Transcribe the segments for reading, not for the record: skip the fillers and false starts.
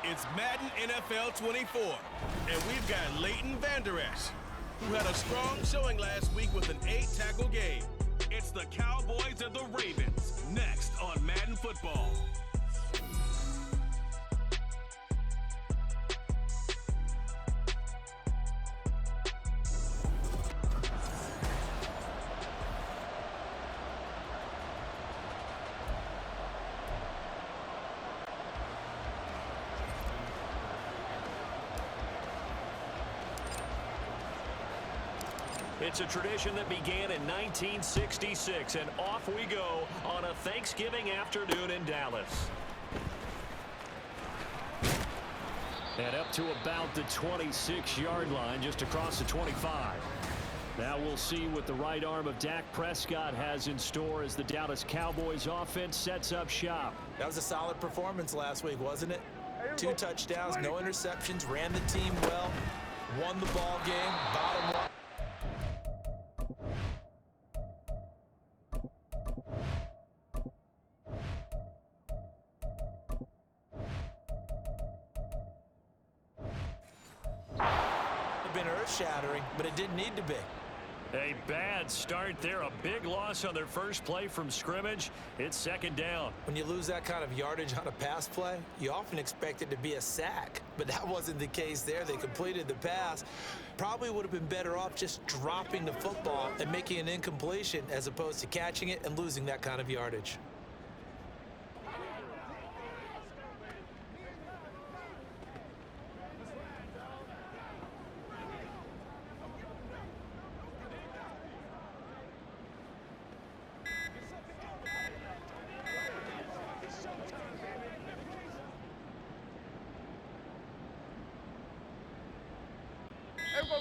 It's Madden NFL 24, and we've got Leighton Vander Esch, who had a strong showing last week with an 8-tackle game. It's the Cowboys and the Ravens, next on Madden Football. It's a tradition that began in 1966, and off we go on a Thanksgiving afternoon in Dallas. And up to about the 26-yard line, just across the 25. Now we'll see what the right arm of Dak Prescott has in store as the Dallas Cowboys offense sets up shop. That was a solid performance last week, wasn't it? 2 touchdowns, no interceptions, ran the team well, won the ball game, bottom line. Been earth-shattering, but it didn't need to be. A bad start there, a big loss on their first play from scrimmage. It's second down. When you lose that kind of yardage on a pass play, you often expect it to be a sack, but that wasn't the case there. They completed the pass. Probably would have been better off just dropping the football and making an incompletion as opposed to catching it and losing that kind of yardage.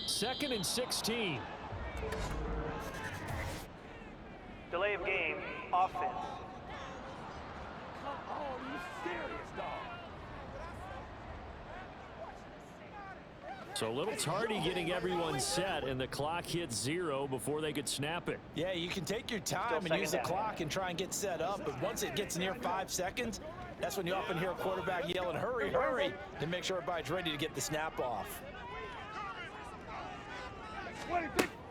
Second and 16. Delay of game, offense. Come on, you serious, dog? So a little tardy getting everyone set, and the clock hits 0 before they could snap it. Yeah, you can take your time and use the clock and try and get set up, but once it gets near 5 seconds, that's when you often hear a quarterback yelling, hurry, hurry, to make sure everybody's ready to get the snap off.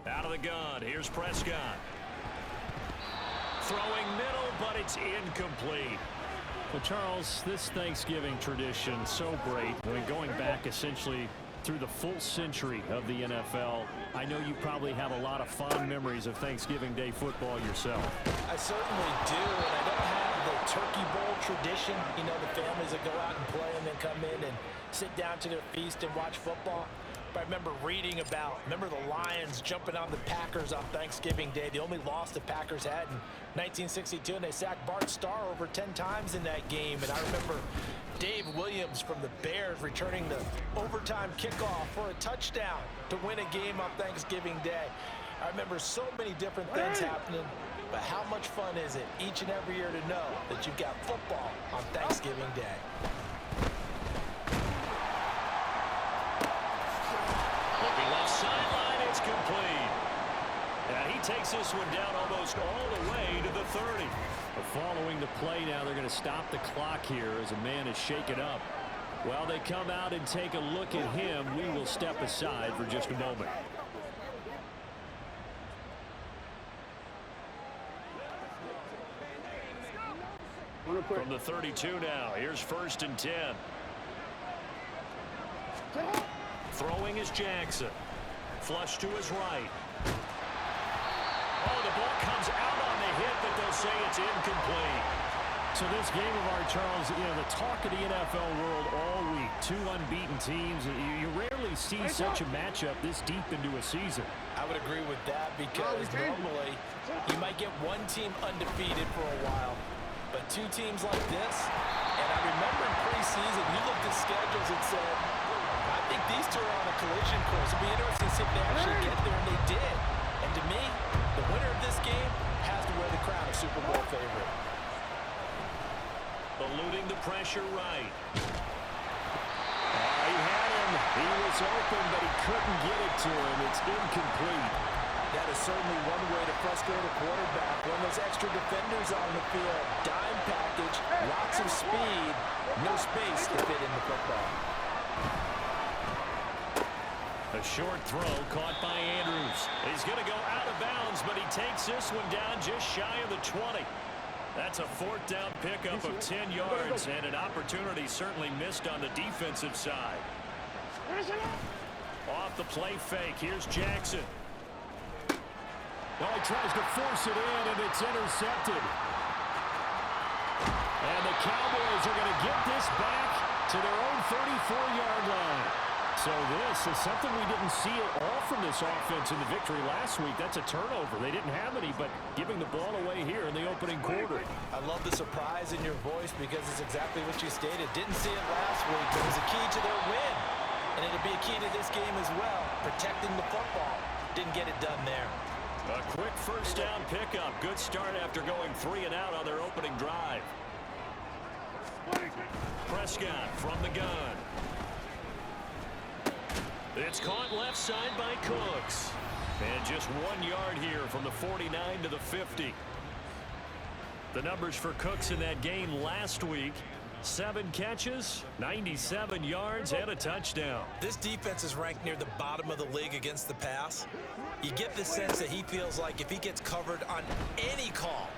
Out of the gun, here's Prescott. Throwing middle, but it's incomplete. Well, Charles, this Thanksgiving tradition, so great. I mean, going back essentially through the full century of the NFL, I know you probably have a lot of fond memories of Thanksgiving Day football yourself. I certainly do, and I don't have the Turkey Bowl tradition. You know, the families that go out and play and then come in and sit down to their feast and watch football. I remember reading about, the Lions jumping on the Packers on Thanksgiving Day. The only loss the Packers had in 1962, and they sacked Bart Starr over 10 times in that game. And I remember Dave Williams from the Bears returning the overtime kickoff for a touchdown to win a game on Thanksgiving Day. I remember so many different things happening, but how much fun is it each and every year to know that you've got football on Thanksgiving Day? Sideline, it's complete. And he takes this one down almost all the way to the 30. Following the play now, they're going to stop the clock here as a man is shaken up. While they come out and take a look at him, we will step aside for just a moment. From the 32 now, here's 1st and 10. Throwing is Jackson. Flush to his right. Oh, the ball comes out on the hit, but they'll say it's incomplete. So this game of our, Charles, you know, the talk of the NFL world all week. 2 unbeaten teams. You rarely see such a matchup this deep into a season. I would agree with that because normally you might get one team undefeated for a while, but 2 teams like this, and I remember in preseason, you looked at schedules and said, I think these 2 are on a collision course. It'll be interesting to see if they actually get there, and they did. And to me, the winner of this game has to wear the crown of Super Bowl favorite. Eluding the pressure right. He had him. He was open, but he couldn't get it to him. It's incomplete. That is certainly one way to frustrate a quarterback. When those extra defenders on the field, dime package, lots of speed, No space to fit in the football. A short throw caught by Andrews. He's going to go out of bounds, but he takes this one down just shy of the 20. That's a fourth down pickup of 10 yards, and an opportunity certainly missed on the defensive side. Off the play fake, here's Jackson. Well, he tries to force it in, and it's intercepted. And the Cowboys are going to get this back to their own 34-yard line. So this is something we didn't see at all from this offense in the victory last week. That's a turnover. They didn't have any, but giving the ball away here in the opening quarter. I love the surprise in your voice because it's exactly what you stated. Didn't see it last week, but it was a key to their win. And it'll be a key to this game as well, protecting the football. Didn't get it done there. A quick first down pickup. Good start after going 3 and out on their opening drive. Prescott from the gun. It's caught left side by Cooks. And just 1 yard here from the 49 to the 50. The numbers for Cooks in that game last week: 7 catches, 97 yards, and a touchdown. This defense is ranked near the bottom of the league against the pass. You get the sense that he feels like if he gets covered on any call,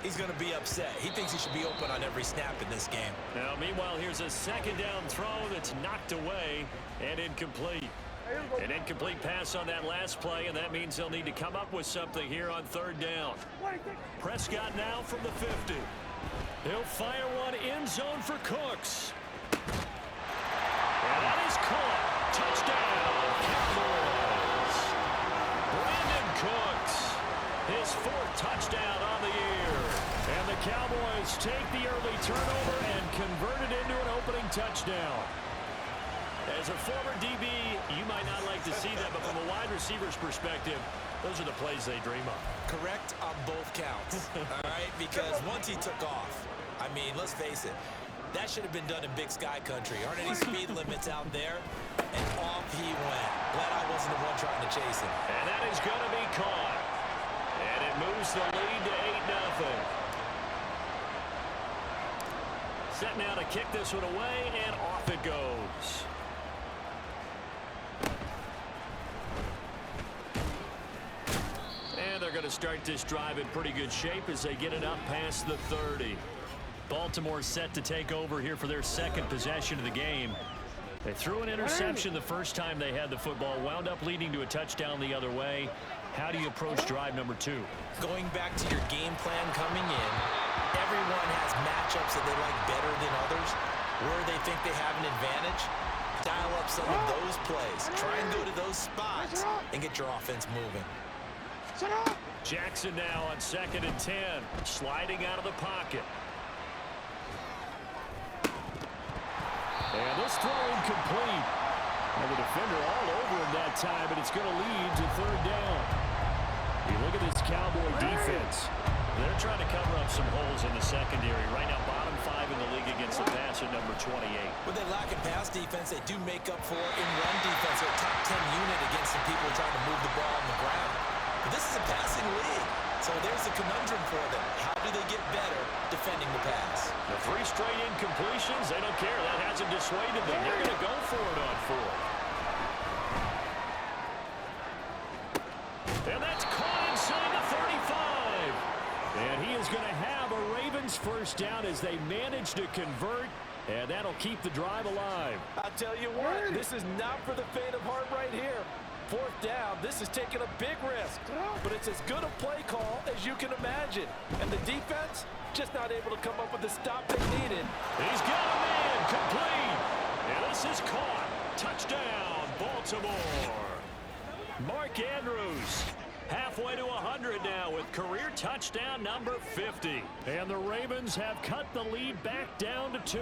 he's going to be upset. He thinks he should be open on every snap in this game. Now, meanwhile, here's a second down throw that's knocked away and incomplete. An incomplete pass on that last play, and that means they'll need to come up with something here on third down. Prescott now from the 50. He'll fire one end zone for Cooks. And that is caught. Touchdown, Cowboys. Brandon Cooks, his 4th touchdown on the year. And the Cowboys take the early turnover and convert it into an opening touchdown. As a former DB, you might not like to see that, but from a wide receiver's perspective, those are the plays they dream of. Correct on both counts, all right? Because once he took off, I mean, let's face it, that should have been done in Big Sky Country. Aren't any speed limits out there? And off he went. Glad I wasn't the one trying to chase him. And that is going to be caught. And it moves the lead to 8-0. Set now to kick this one away, and off it goes. And they're going to start this drive in pretty good shape as they get it up past the 30. Baltimore set to take over here for their second possession of the game. They threw an interception the first time they had the football, wound up leading to a touchdown the other way. How do you approach drive number 2? Going back to your game plan coming in, everyone has matchups that they like better than others, where they think they have an advantage. Dial up some of those plays. Try and go to those spots and get your offense moving. Jackson now on 2nd and 10, sliding out of the pocket. And this throw incomplete. And the defender all over him that time, but it's going to lead to third down. You look at this Cowboy defense. They're trying to cover up some holes in the secondary. Right now, bottom 5 in the league against the pass at number 28. When they lack in pass defense, they do make up for it in run defense. They're a top 10 unit against some people trying to move the ball on the ground. But this is a passing league, so there's a conundrum for them. How do they get better defending the pass? The 3 straight incompletions, they don't care. That hasn't dissuaded them. They're going to go for it on 4. And that's caught inside the 35. And he is going to have a Ravens first down as they manage to convert, and that'll keep the drive alive. I'll tell you what, this is not for the faint of heart right here. 4th down, this is taking a big risk, but it's as good a play call as you can imagine. And the defense, just not able to come up with the stop they needed. He's got a man, complete. And this is caught. Touchdown, Baltimore. Mark Andrews, halfway to 100 now with career touchdown number 50. And the Ravens have cut the lead back down to 2.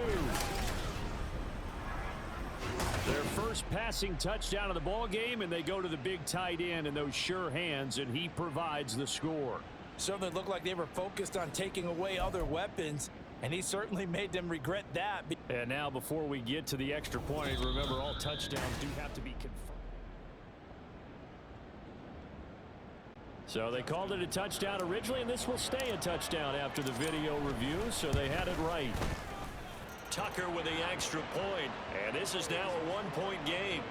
Their first passing touchdown of the ball game, and they go to the big tight end in those sure hands, and he provides the score. Certainly looked like they were focused on taking away other weapons, and he certainly made them regret that. And now before we get to the extra point, remember all touchdowns do have to be confirmed. So they called it a touchdown originally, and this will stay a touchdown after the video review, so they had it right. Tucker with the extra point, and this is now a one-point game.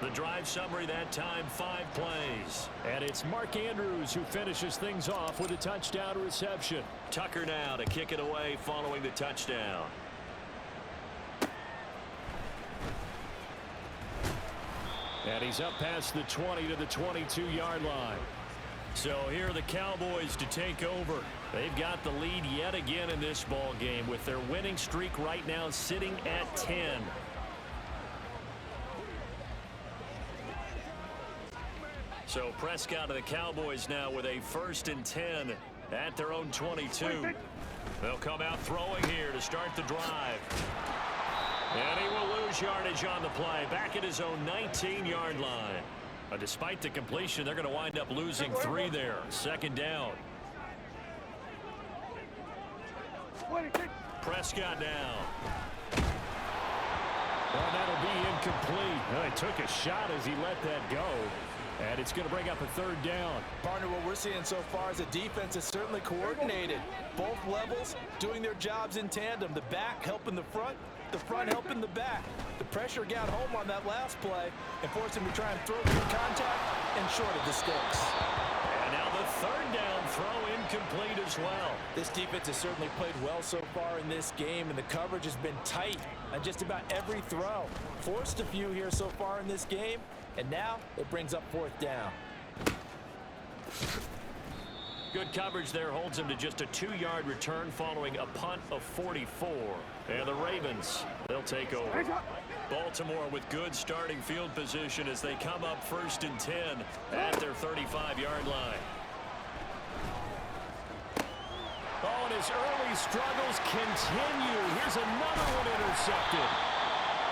The drive summary that time, 5 plays. And it's Mark Andrews who finishes things off with a touchdown reception. Tucker now to kick it away following the touchdown. And he's up past the 20 to the 22-yard line. So here are the Cowboys to take over. They've got the lead yet again in this ball game with their winning streak right now sitting at 10. So Prescott of the Cowboys now with a 1st and 10 at their own 22. They'll come out throwing here to start the drive. And he will lose yardage on the play, back at his own 19-yard line. Despite the completion, they're going to wind up losing 3 there. 2nd down. Prescott now. Well, that'll be incomplete. Well, he took a shot as he let that go. And it's going to bring up a 3rd down. Partner, what we're seeing so far is a defense is certainly coordinated. Both levels doing their jobs in tandem. The back helping the front helping the back. The pressure got home on that last play and forced him to try and throw through contact and short of the sticks. And now the 3rd down throw incomplete as well. This defense has certainly played well so far in this game, and the coverage has been tight on just about every throw. Forced a few here so far in this game, and now it brings up 4th down. Good coverage there holds him to just a 2-yard return following a punt of 44. And the Ravens, they'll take over. Baltimore with good starting field position as they come up 1st and 10 at their 35-yard line. Oh, and his early struggles continue. Here's another one intercepted.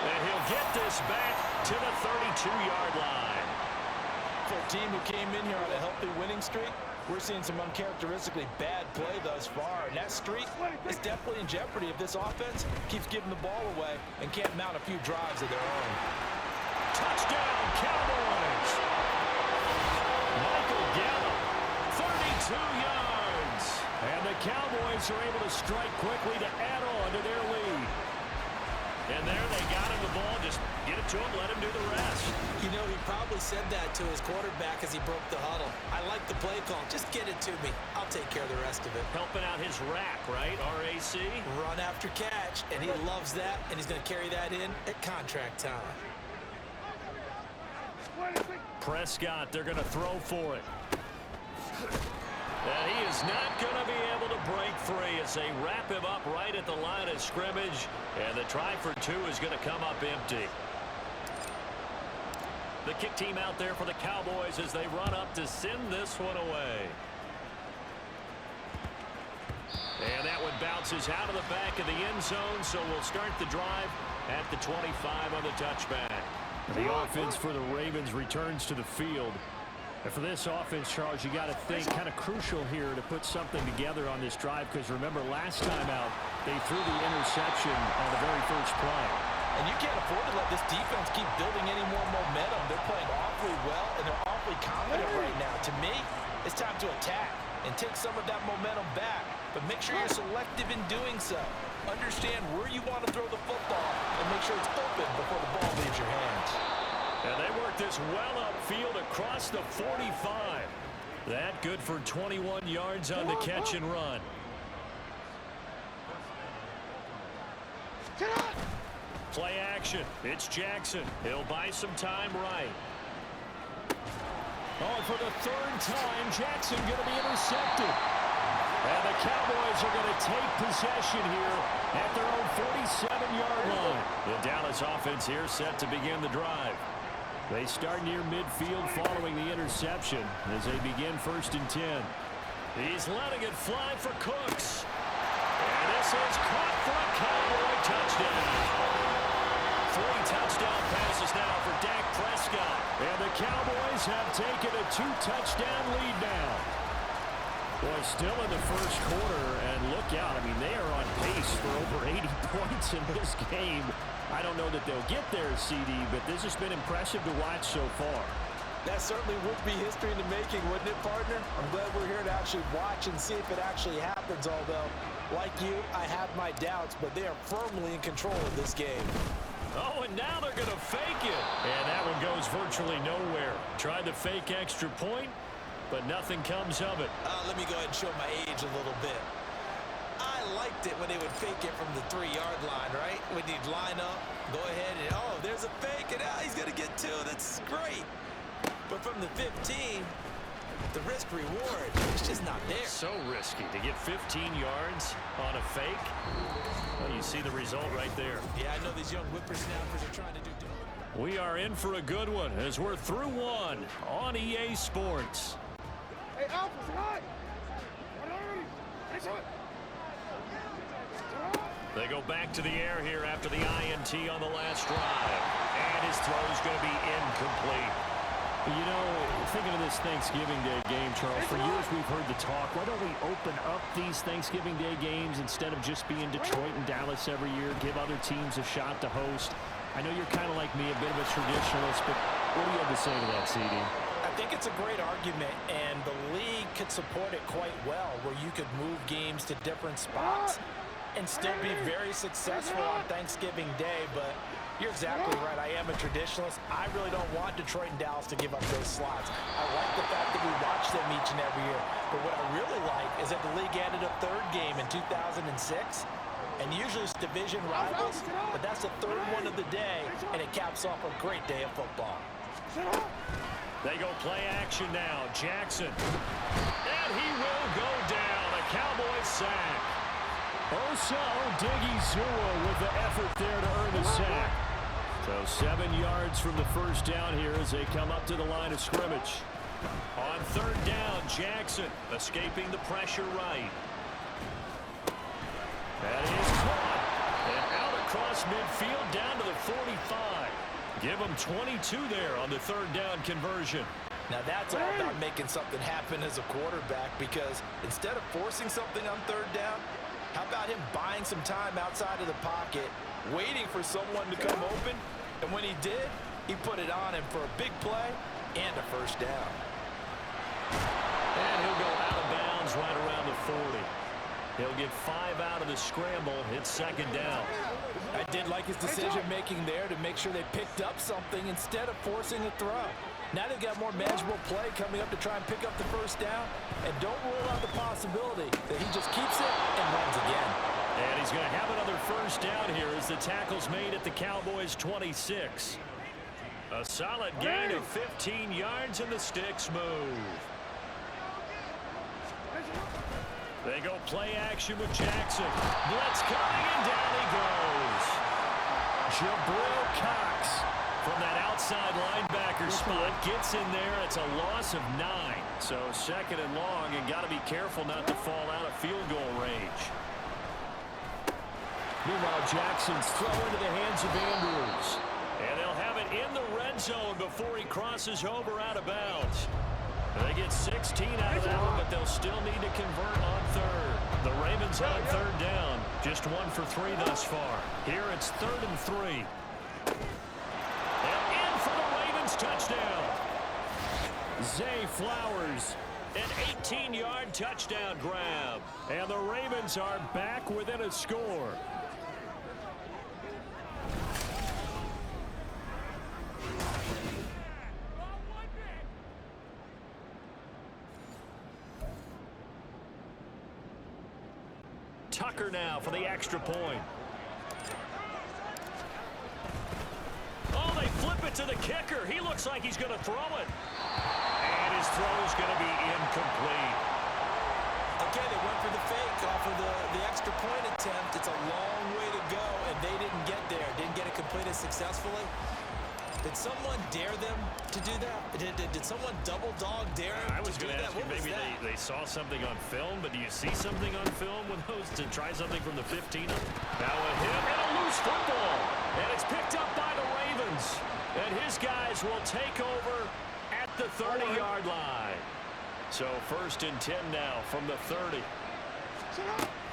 And he'll get this back to the 32-yard line. For a team who came in here on a healthy winning streak, we're seeing some uncharacteristically bad play thus far. And that streak is definitely in jeopardy if this offense keeps giving the ball away and can't mount a few drives of their own. Touchdown, Cowboys! Michael Gallup, 32 yards. And the Cowboys are able to strike quickly to add on to their lead. And there they got him the ball. Just get it to him, let him do the rest. You know, he probably said that to his quarterback as he broke the huddle. I like the play call. Just get it to me. I'll take care of the rest of it. Helping out his rack, right? RAC. Run after catch, and he loves that, and he's going to carry that in at contract time. Prescott, they're going to throw for it. And he is not going to be able to break free as they wrap him up right at the line of scrimmage. And the try for 2 is going to come up empty. The kick team out there for the Cowboys as they run up to send this one away. And that one bounces out of the back of the end zone, so we'll start the drive at the 25 on the touchback. The offense for the Ravens returns to the field. And for this offense, Charles, you got to think kind of crucial here to put something together on this drive, because remember last time out they threw the interception on the very first play. And you can't afford to let this defense keep building any more momentum. They're playing awfully well, and they're awfully confident right now. To me, it's time to attack and take some of that momentum back. But make sure you're selective in doing so. Understand where you want to throw the football and make sure it's open before the ball leaves your hands. And they work this well upfield across the 45. That good for 21 yards on the catch and run. Play action. It's Jackson. He'll buy some time right. Oh, for the 3rd time, Jackson going to be intercepted. And the Cowboys are going to take possession here at their own 47-yard line. The Dallas offense here set to begin the drive. They start near midfield following the interception as they begin 1st and 10. He's letting it fly for Cooks. And this is caught for a Cowboy touchdown. 3 touchdown passes now for Dak Prescott. And the Cowboys have taken a 2-touchdown lead now. Boy, still in the first quarter, and look out. I mean, they are on pace for over 80 points in this game. I don't know that they'll get there, CD, but this has been impressive to watch so far. That certainly would be history in the making, wouldn't it, partner? I'm glad we're here to actually watch and see if it actually happens, although Like you, I have my doubts, but they are firmly in control of this game. Oh, and now they're going to fake it. And that one goes virtually nowhere. Tried to fake extra point, but nothing comes of it. Let me go ahead and show my age a little bit. I liked it when they would fake it from the 3-yard line, right? When you'd line up, go ahead and, oh, there's a fake, and he's going to get 2. That's great. But from the 15, the risk reward, it's just not there. So risky to get 15 yards on a fake. Well, you see the result right there. Yeah, I know these young whippersnappers are trying to do. We are in for a good one as we're through one on EA Sports. Hey, Alpha, say hi. They go back to the air here after the INT on the last drive. And his throw is going to be incomplete. You know, thinking of this Thanksgiving Day game, Charles, for years we've heard the talk, why don't we open up these Thanksgiving Day games instead of just being Detroit and Dallas every year, give other teams a shot to host? I know you're kind of like me, a bit of a traditionalist, but what do you have to say to that, CD? I think it's a great argument, and the league could support it quite well, where you could move games to different spots and still be very successful on Thanksgiving Day, but you're exactly right. I am a traditionalist. I really don't want Detroit and Dallas to give up those slots. I like the fact that we watch them each and every year, but what I really like is that the league added a 3rd game in 2006, and usually it's division rivals, but that's the 3rd one of the day, and it caps off a great day of football. They go play action now. Jackson. And he will go down. A Cowboys sack. Osa Odighizuwa with the effort there to earn the sack. So 7 yards from the first down here as they come up to the line of scrimmage. On 3rd down, Jackson escaping the pressure right. That is caught. And out across midfield down to the 45. Give them 22 there on the 3rd down conversion. Now that's all about making something happen as a quarterback, because instead of forcing something on 3rd down, how about him buying some time outside of the pocket, waiting for someone to come open, and when he did, he put it on him for a big play and a first down. And he'll go out of bounds right around the 40. He'll get 5 out of the scramble. It's 2nd down. I did like his decision-making there to make sure they picked up something instead of forcing a throw. Now they've got more manageable play coming up to try and pick up the first down. And don't rule out the possibility that he just keeps it and runs again. And he's going to have another first down here as the tackle's made at the Cowboys' 26. A solid gain of 15 yards and the sticks move. They go play action with Jackson. Blitz coming, and down he goes. Jabril Cox from that outside linebacker spot gets in there. It's a loss of 9. So 2nd and long, and got to be careful not to fall out of field goal range. Meanwhile, Jackson's throw into the hands of Andrews. And they'll have it in the red zone before he crosses over out of bounds. They get 16 out of that one, but they'll still need to convert on 3rd. The Ravens on 3rd down. Just 1 for 3 thus far. Here it's 3rd and 3. And in for the Ravens touchdown. Zay Flowers. An 18-yard touchdown grab. And the Ravens are back within a score. Tucker now for the extra point. Oh, they flip it to the kicker. He looks like he's going to throw it. And his throw is going to be incomplete. Okay, they went for the fake off of the extra point attempt. It's a long way to go, and they didn't get there. Didn't get it completed successfully. Did someone dare them to do that? Did someone double dog dare them I was going to ask you, maybe they saw something on film, but do you see something on film with those to try something from the 15? Now a hit and a loose football. And it's picked up by the Ravens. And his guys will take over at the 30-yard line. So 1st and 10 now from the 30.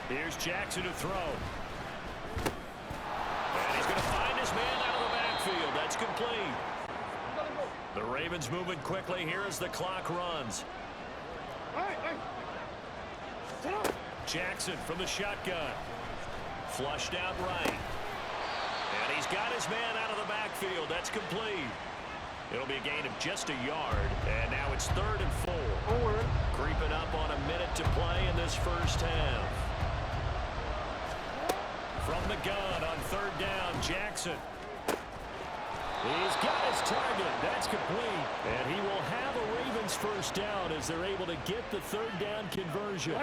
Here's Jackson to throw. And he's going to find his man out of the backfield. That's complete. The Ravens moving quickly here as the clock runs. Jackson from the shotgun. Flushed out right. And he's got his man out of the backfield. That's complete. It'll be a gain of just a yard. And now it's 3rd and 4. Creeping up on a minute to play in this first half. From the gun on 3rd down, Jackson. He's got his target. That's complete. And he will have a Ravens first down as they're able to get the 3rd down conversion.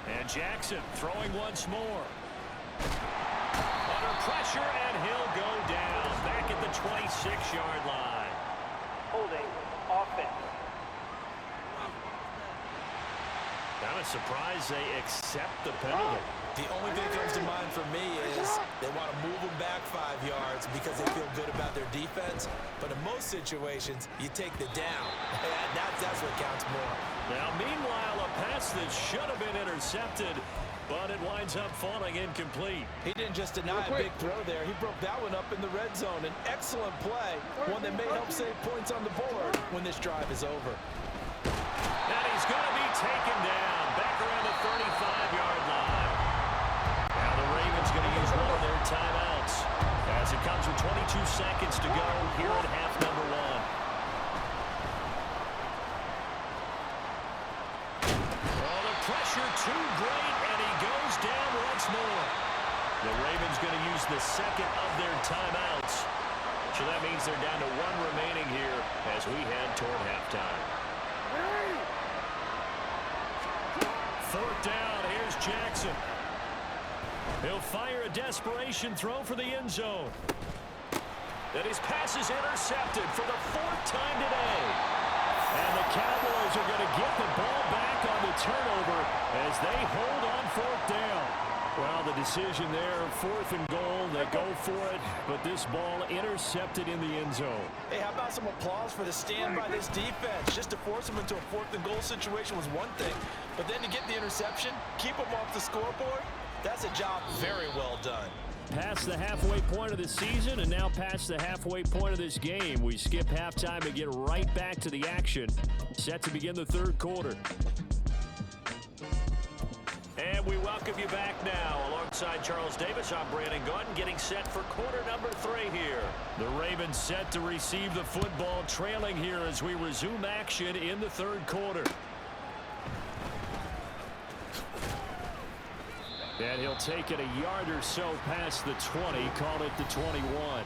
And Jackson throwing once more. Under pressure, and he'll go down back at the 26-yard line. Holding. Offense. I'm surprised they accept the penalty. The only thing that comes to mind for me is they want to move them back 5 yards because they feel good about their defense. But in most situations, you take the down. That's what counts more. Now, meanwhile, a pass that should have been intercepted, but it winds up falling incomplete. He didn't just deny a big throw there. He broke that one up in the red zone. An excellent play, one that may help save points on the board when this drive is over. And he's going to be taken down back around the 35-yard line. Now the Ravens going to use one of their timeouts as it comes with 22 seconds to go here at half number 1. Oh, the pressure too great, and he goes down once more. The Ravens going to use the second of their timeouts. So that means they're down to 1 remaining here as we head toward halftime. 4th down, here's Jackson. He'll fire a desperation throw for the end zone. And his pass is intercepted for the 4th time today. And the Cowboys are going to get the ball back on the turnover as they hold on 4th down. Well, the decision there, 4th and goal, they go for it, but this ball intercepted in the end zone. Hey, how about some applause for the stand by this defense? Just to force them into a 4th and goal situation was one thing, but then to get the interception, keep them off the scoreboard, that's a job very well done. Past the halfway point of the season and now past the halfway point of this game. We skip halftime and get right back to the action. Set to begin the 3rd quarter. And we welcome you back now. Alongside Charles Davis, I'm Brandon Gaudin, getting set for quarter number 3 here. The Ravens set to receive the football, trailing here as we resume action in the 3rd quarter. And he'll take it a yard or so past the 20, call it the 21.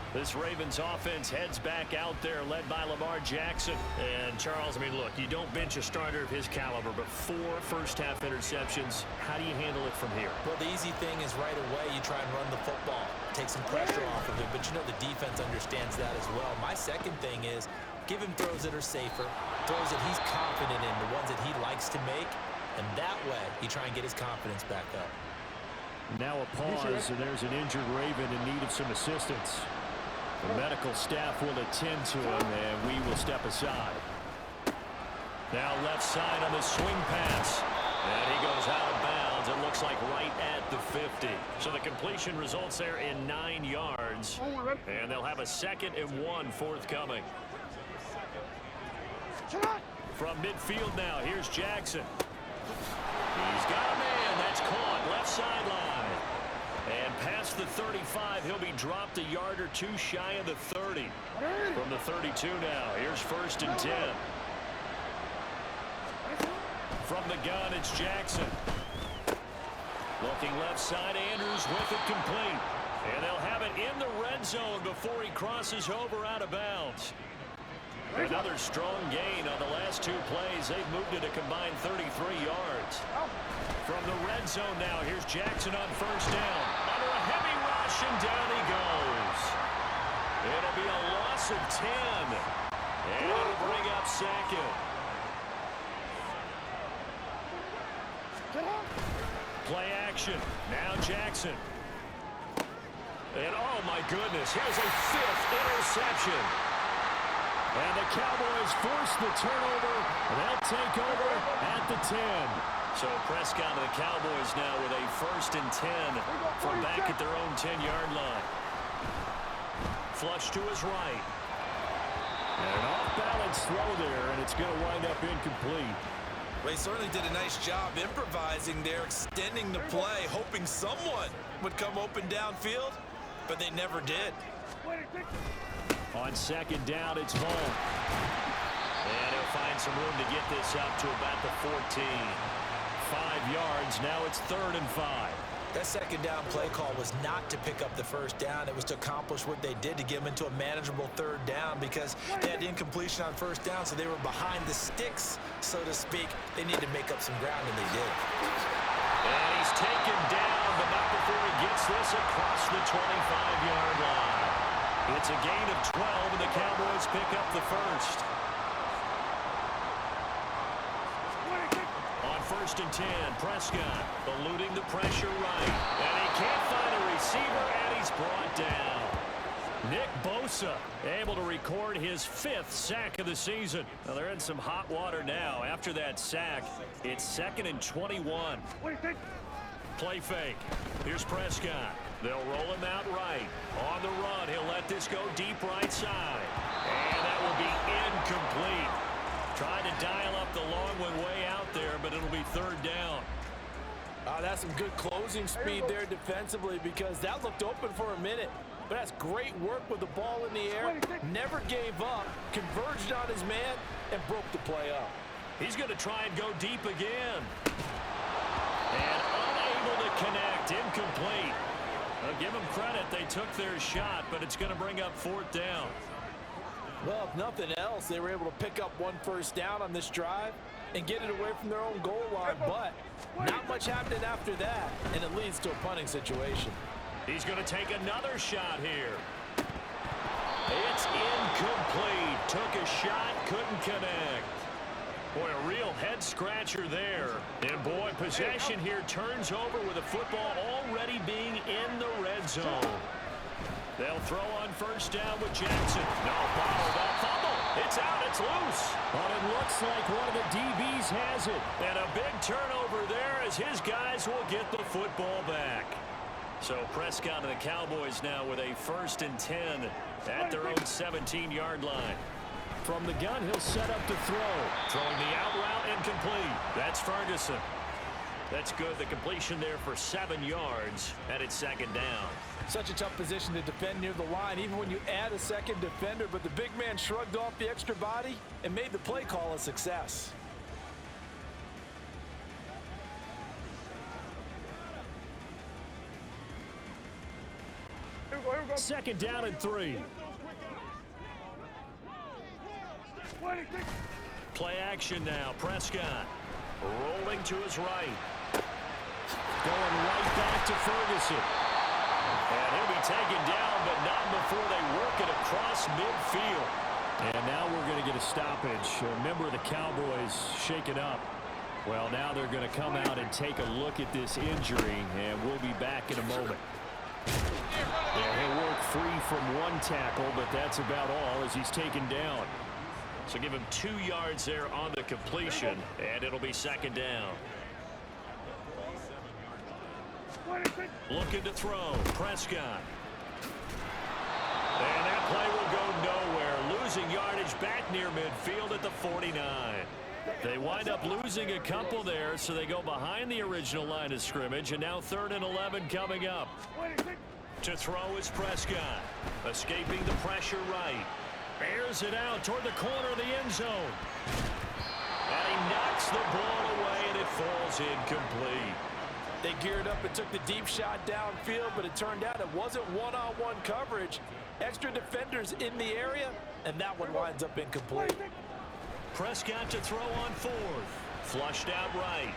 This Ravens offense heads back out there, led by Lamar Jackson. And, Charles, I mean, look, you don't bench a starter of his caliber, but 4 first-half interceptions. How do you handle it from here? Well, the easy thing is right away you try and run the football, take some pressure off of it, but you know the defense understands that as well. My second thing is give him throws that are safer, throws that he's confident in, the ones that he likes to make, and that way you try and get his confidence back up. Now a pause, and there's an injured Raven in need of some assistance. The medical staff will attend to him, and we will step aside. Now left side on the swing pass. And he goes out of bounds. It looks like right at the 50. So the completion results there in 9 yards. And they'll have a 2nd and 1 forthcoming. From midfield now, here's Jackson. He's got a man. That's caught. Left sideline. And past the 35, he'll be dropped a yard or 2 shy of the 30. From the 32 now, here's 1st and 10. From the gun, it's Jackson. Looking left side, Andrews with it complete. And they'll have it in the red zone before he crosses over out of bounds. Another strong gain on the last 2 plays. They've moved it a combined 33 yards. From the red zone now, here's Jackson on 1st down. Under a heavy rush, and down he goes. It'll be a loss of 10. And it'll bring up 2nd. Play action. Now Jackson. And oh my goodness, here's a 5th interception. And the Cowboys force the turnover. They'll take over at the 10. So Prescott and the Cowboys now with a 1st and 10 from back at their own 10-yard line. Flush to his right. And an off-balance throw there, and it's going to wind up incomplete. Well, he certainly did a nice job improvising there, extending the play, hoping someone would come open downfield, but they never did. On second down, it's home. And he'll find some room to get this up to about the 14. 5 yards. Now it's 3rd and 5. That second down play call was not to pick up the first down. It was to accomplish what they did, to get them into a manageable 3rd down, because they had incompletion on first down, so they were behind the sticks, so to speak. They needed to make up some ground, and they did. And he's taken down, but not before he gets this across the 25-yard line. It's a gain of 12, and the Cowboys pick up the first. On 1st and 10, Prescott eluding the pressure right. And he can't find a receiver, and he's brought down. Nick Bosa able to record his 5th sack of the season. Now they're in some hot water now. After that sack, it's 2nd and 21. Play fake. Here's Prescott. They'll roll him out right. On the run, he'll let this go deep right side. And that will be incomplete. Trying to dial up the long one way out there, but it'll be 3rd down. That's some good closing speed there defensively, because that looked open for a minute. But that's great work with the ball in the air. Never gave up, converged on his man, and broke the play up. He's going to try and go deep again. And unable to connect, incomplete. I'll give them credit, they took their shot, but it's going to bring up 4th down. Well, if nothing else, they were able to pick up 1 first down on this drive and get it away from their own goal line, but not much happening after that, and it leads to a punting situation. He's going to take another shot here. It's incomplete. Took a shot, couldn't connect. Boy, a real head-scratcher there. And, boy, possession here turns over with the football already being in the red zone. They'll throw on 1st down with Jackson. No ball, no fumble. It's out, it's loose. But it looks like one of the DBs has it. And a big turnover there as his guys will get the football back. So Prescott and the Cowboys now with a 1st and 10 at their own 17-yard line. From the gun, he'll set up to throw. Throwing the out route incomplete. That's Ferguson. That's good. The completion there for 7 yards, and it's 2nd down. Such a tough position to defend near the line, even when you add a second defender, but the big man shrugged off the extra body and made the play call a success. Here we go. 2nd down and 3. Play action now. Prescott rolling to his right. Going right back to Ferguson. And he'll be taken down, but not before they work it across midfield. And now we're going to get a stoppage. A member of the Cowboys shaken up. Well, now they're going to come out and take a look at this injury, and we'll be back in a moment. Yeah, he'll work free from 1 tackle, but that's about all as he's taken down. So give him 2 yards there on the completion, and it'll be 2nd down. Looking to throw. Prescott. And that play will go nowhere. Losing yardage back near midfield at the 49. They wind up losing a couple there, so they go behind the original line of scrimmage, and now 3rd and 11 coming up. To throw is Prescott. Escaping the pressure right. Airs it out toward the corner of the end zone. And he knocks the ball away, and it falls incomplete. They geared up and took the deep shot downfield, but it turned out it wasn't one-on-one coverage. Extra defenders in the area, and that one winds up incomplete. Prescott to throw on 4th. Flushed out right.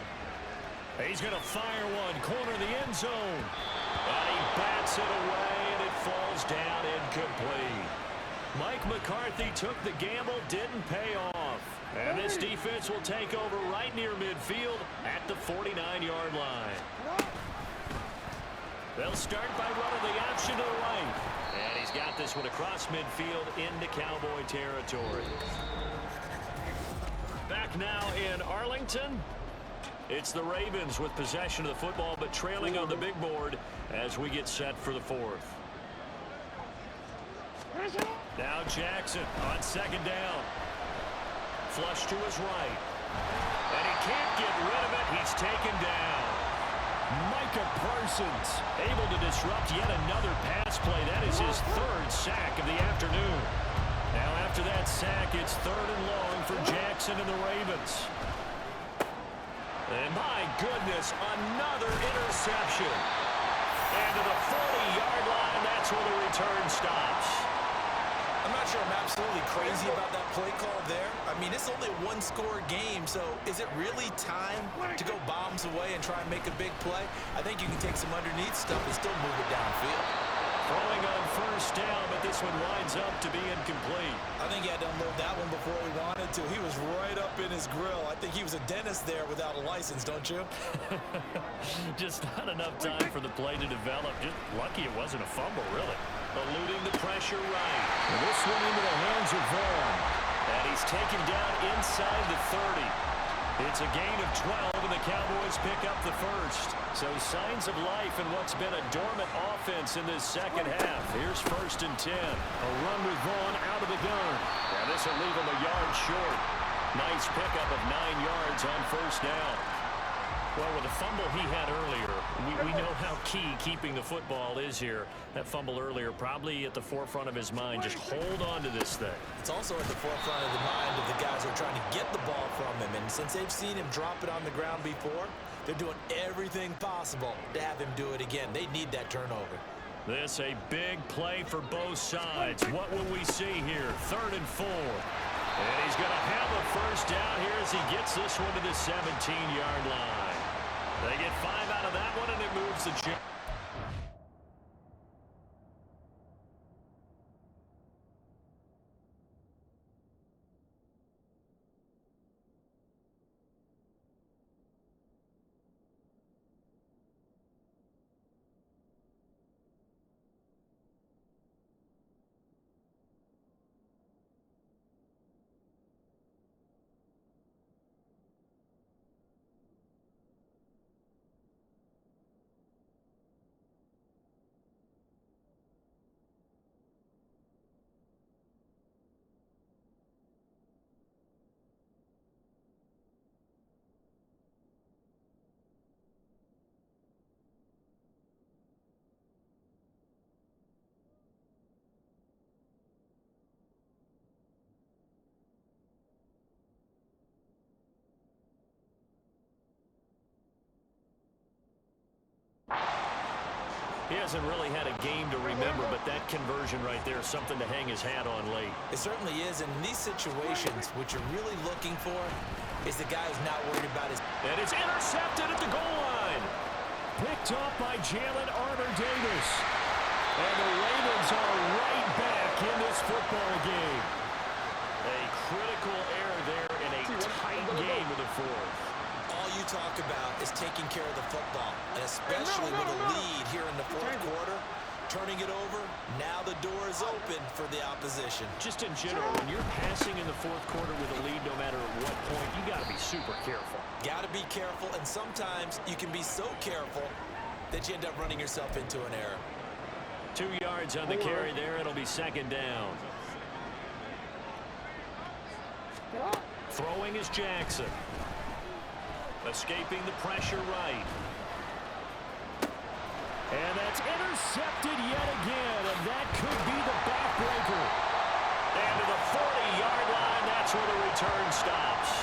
He's going to fire one. Corner of the end zone. And he bats it away, and it falls down incomplete. Mike McCarthy took the gamble, didn't pay off. And this defense will take over right near midfield at the 49-yard line. They'll start by running the option to the right. And he's got this one across midfield into Cowboy territory. Back now in Arlington. It's the Ravens with possession of the football, but trailing on the big board as we get set for the 4th. Now Jackson on second down. Flush to his right. And he can't get rid of it. He's taken down. Micah Parsons able to disrupt yet another pass play. That is his third sack of the afternoon. Now after that sack, it's third and long for Jackson and the Ravens. And my goodness, another interception. And to the 40-yard line, that's where the return stops. I'm not sure I'm absolutely crazy about that play call there. I mean, it's only a one-score game, so is it really time to go bombs away and try and make a big play? I think you can take some underneath stuff and still move it downfield. Throwing on first down, but this one winds up to be incomplete. I think he had to unload that one before he wanted to. He was right up in his grill. I think he was a dentist there without a license, don't you? Just not enough time for the play to develop. Just lucky it wasn't a fumble, really. Eluding the pressure right. And this one into the hands of Vaughn. And he's taken down inside the 30. It's a gain of 12, and the Cowboys pick up the first. So signs of life in what's been a dormant offense in this second half. Here's first and 10. A run with Vaughn out of the gun. Now this will leave him a yard short. Nice pickup of 9 yards on first down. Well, with the fumble he had earlier, we know how key keeping the football is here. That fumble earlier probably at the forefront of his mind. Just hold on to this thing. It's also at the forefront of the mind of the guys who are trying to get the ball from him. And since they've seen him drop it on the ground before, they're doing everything possible to have him do it again. They need that turnover. This a big play for both sides. What will we see here? 3rd and 4. And he's going to have a first down here as he gets this one to the 17-yard line. They get 5 out of that one, and it moves the chain. He hasn't really had a game to remember, but that conversion right there is something to hang his hat on late. It certainly is, and in these situations, what you're really looking for is the guy who's not worried about his... And it's intercepted at the goal line. Picked off by Jalen Armour-Davis. And the Ravens are right back in this football game. A critical error there in a tight game of the fourth. All you talk about is taking care of the football, and especially with a lead here in the fourth quarter, turning it over, now the door is open for the opposition. Just in general, when you're passing in the fourth quarter with a lead, no matter at what point, you got to be super careful. Got to be careful, and sometimes you can be so careful that you end up running yourself into an error. 2 yards on the carry there. It'll be second down. Throwing is Jackson. Escaping the pressure right. And that's intercepted yet again, and that could be the backbreaker. And to the 40-yard line, that's where the return stops.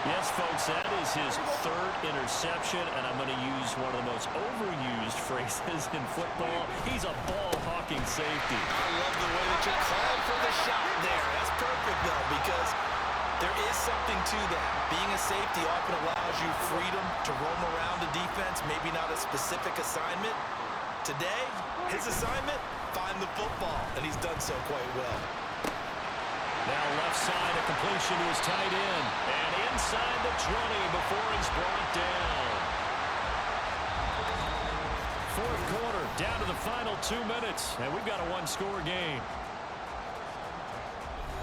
Yes, folks, that is his 3rd interception, and I'm going to use one of the most overused phrases in football. He's a ball-hawking safety. I love the way that you called for the shot there. That's perfect, though, because there is something to that. Being a safety often allows you freedom to roam around the defense, maybe not a specific assignment. Today, his assignment, find the football, and he's done so quite well. Now left side, a completion to his tight end. And inside the 20 before he's brought down. Fourth quarter, down to the final 2 minutes, and we've got a one-score game.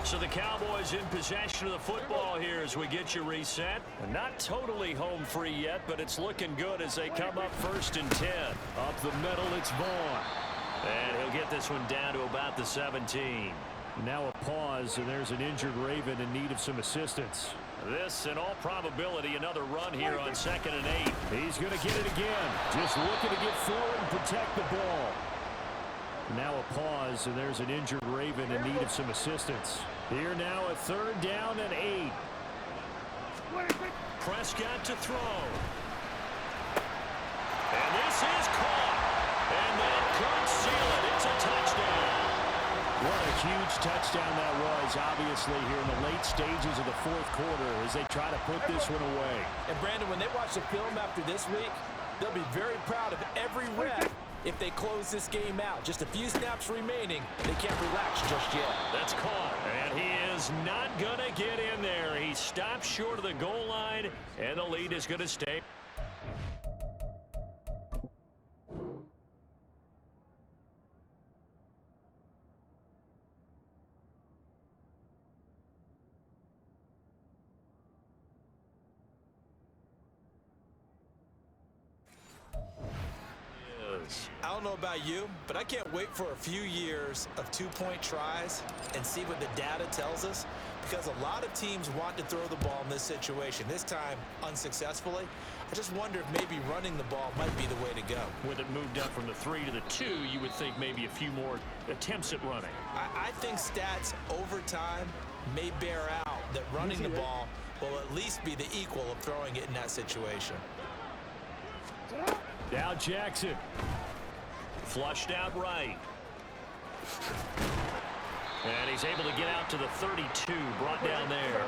So the Cowboys in possession of the football here as we get you reset. Not totally home free yet, but it's looking good as they come up 1st and 10. Up the middle, it's Vaughn. And he'll get this one down to about the 17. Now a pause, and there's an injured Raven in need of some assistance. This, in all probability, another run here on 2nd and 8. He's going to get it again. Just looking to get forward and protect the ball. Now a pause, and there's an injured Raven in need of some assistance. Here now a 3rd down and 8. Prescott to throw. And this is caught. And that could seal it. It's a touchdown. What a huge touchdown that was, obviously, here in the late stages of the 4th quarter as they try to put this one away. And, Brandon, when they watch the film after this week, they'll be very proud of every rep if they close this game out. Just a few snaps remaining. They can't relax just yet. That's caught. And he is not going to get in there. He stops short of the goal line, and the lead is going to stay. I don't know about you, but I can't wait for a few years of 2-point tries and see what the data tells us, because a lot of teams want to throw the ball in this situation, this time unsuccessfully. I just wonder if maybe running the ball might be the way to go. With it moved up from the 3 to the 2, you would think maybe a few more attempts at running. I think stats over time may bear out that running the ball will at least be the equal of throwing it in that situation. Now Jackson. Flushed out right. And he's able to get out to the 32, brought down there.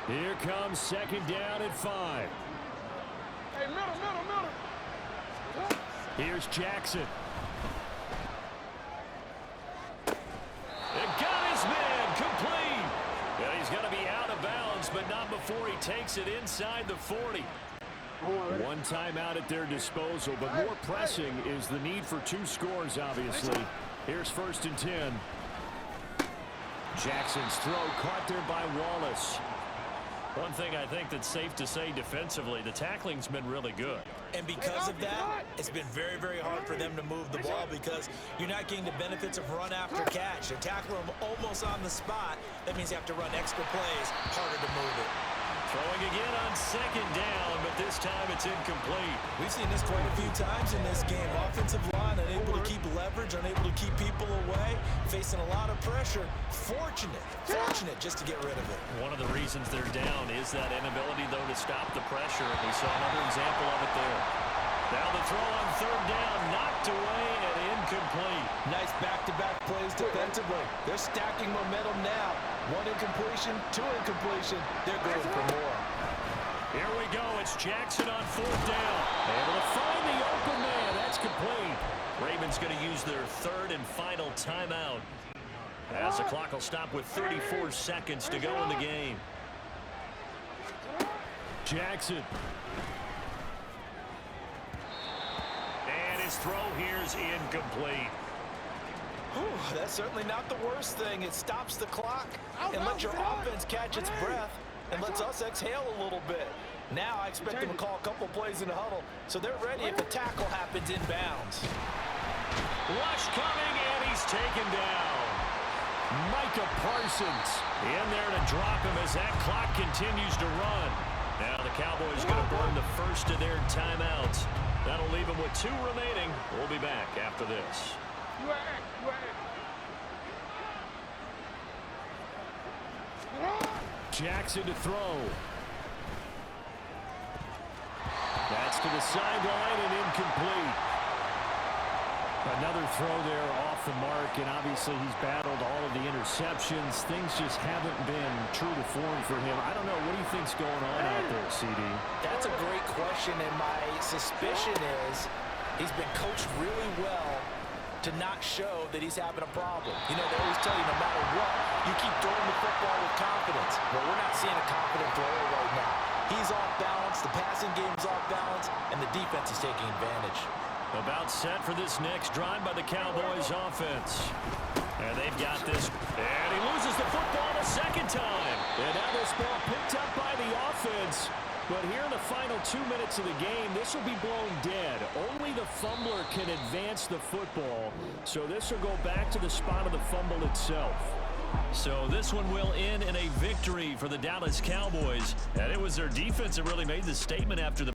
Here comes 2nd down and 5. Hey, middle. Here's Jackson. And got his man complete. And he's going to be out of bounds, but not before he takes it inside the 40. One timeout at their disposal, but more pressing is the need for 2 scores, obviously. Here's 1st and 10. Jackson's throw caught there by Wallace. One thing I think that's safe to say defensively, the tackling's been really good. And because of that, it's been very, very hard for them to move the ball because you're not getting the benefits of run after catch. They tackle them almost on the spot. That means you have to run extra plays, harder to move it. Throwing again on 2nd down, but this time it's incomplete. We've seen this quite a few times in this game. Offensive line unable to keep leverage, unable to keep people away, facing a lot of pressure. Fortunate just to get rid of it. One of the reasons they're down is that inability, though, to stop the pressure. We saw another example of it there. Now the throw on 3rd down, knocked away and incomplete. Nice back-to-back plays defensively. They're stacking momentum now. 1 incompletion, 2 incompletion. They're going for more. Here we go. It's Jackson on 4th down. Able to find the open man. That's complete. Ravens going to use their 3rd and final timeout, as the clock will stop with 34 seconds to go in the game. Jackson. And his throw here's incomplete. Whew, that's certainly not the worst thing. It stops the clock and lets your offense catch its breath and lets us exhale a little bit. Now I expect them to call a couple plays in the huddle, so they're ready if the tackle happens inbounds. Rush coming, and he's taken down. Micah Parsons In there to drop him as that clock continues to run. Now the Cowboys going to burn the first of their timeouts. That'll leave them with 2 remaining. We'll be back after this. Jackson to throw. That's to the sideline and incomplete. Another throw there off the mark, and obviously he's battled all of the interceptions. Things just haven't been true to form for him. I don't know. What do you think's going on out there, CD? That's a great question, and my suspicion is he's been coached really well to not show that he's having a problem. You know, they always tell you no matter what, you keep throwing the football with confidence. Well, we're not seeing a confident thrower right now. He's off balance, the passing game's off balance, and the defense is taking advantage. About set for this next drive by the Cowboys offense. And they've got this. And he loses the football a second time. And now this ball picked up by the offense. But here in the final 2 minutes of the game, this will be blown dead. Only the fumbler can advance the football. So this will go back to the spot of the fumble itself. So this one will end in a victory for the Dallas Cowboys. And it was their defense that really made the statement after the